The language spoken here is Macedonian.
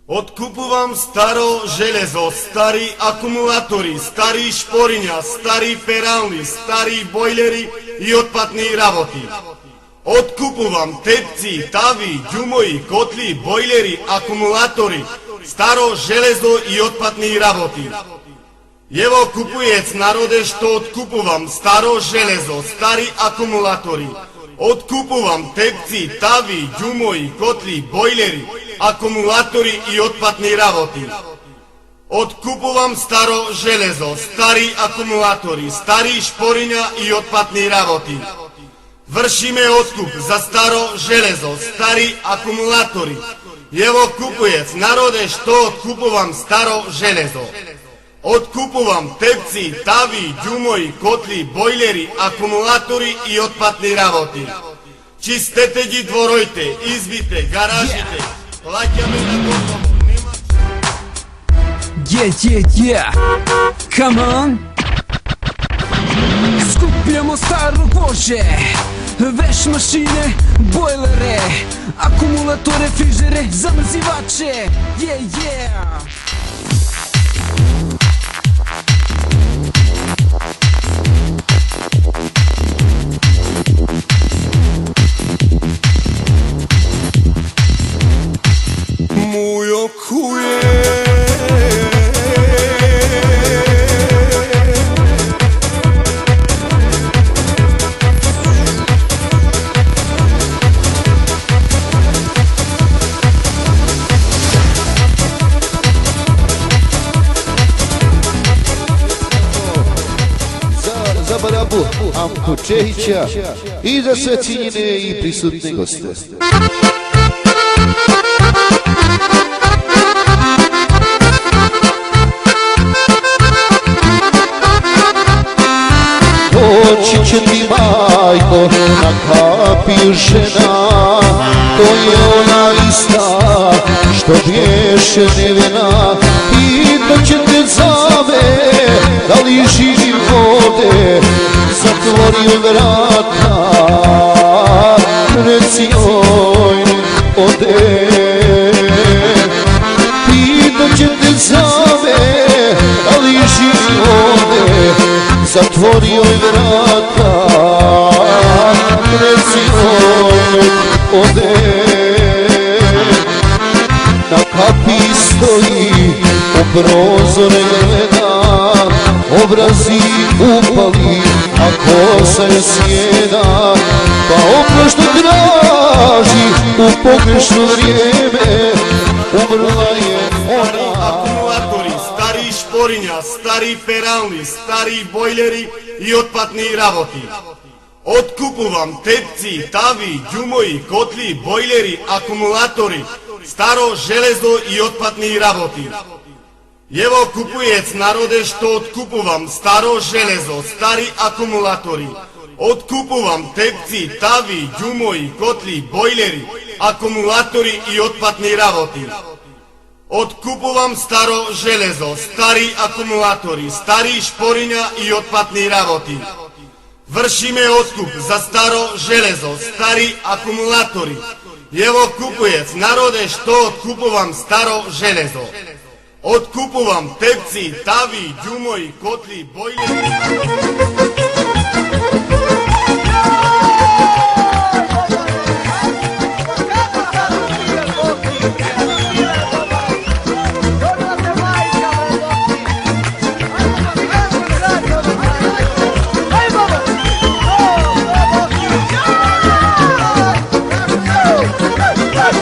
Otkupувам старо железо, стари акумулатори, стари шпориња, стари перални, стари бойлери и отпадни работи. Otkupувам тепци, тави, ѓумои, котли, бойлери, акумулатори, старо железо и отпадни работи. Ево купујец народе што откупувам старо железо, стари акумулатори. Otkupувам тепци, тави, ѓумои, котли, бойлери, акумулатори и отпадни работи. Otkupувам старо железо, стари акумулатори, стари шпориња и отпадни работи. Вршиме откуп за старо железо, стари акумулатори. Ево купујец народе што откупувам старо железо. Otkupувам тепци, тави, ѓумои, котли, бойлери, акумулатори и отпадни работи. Чистете ги двороите, избите, гаражите, плаќаме на готово. Come on. Skupljamo staro gvožđe, veš mašine, bojlere, akumulatore, frižere, zamrzivače. Mujo kuje za Barabu, Amku Čehića i za sve cijenjene i prisutne goste. Doći će ti majko na kapiju žena, to je ona ista što bješe nevjena. Pitat će te zame, da li živi vode, zatvori vrata, reci joj ode. Pitat će te zame, da li živi vode, zatvori joj vrata, reci joj ode. Na kapi stoji, u prozore gleda, obrazi upali, a kosa je sjeda. Pa oprošta traži u pogrešno vrijeme, umrla je ona. Stari šporiња, стари перални, стари бойлери и отпадни работи. Otkupувам тепци, тави, ѓумои, котли, бойлери, акумулатори, старо железо и отпадни работи. Ево купујец народе што откупувам старо железо, стари акумулатори. Otkupувам тепци, тави, ѓумои, котли, бойлери, акумулатори и отпадни работи. Otkupувам старо железо, стари акумулатори, стари шпориња и отпадни работи. Вршиме откуп за старо железо, стари акумулатори. Ево купујец народе што откупувам старо железо. Otkupувам тепци, тави, ѓумои, котли, бойлери.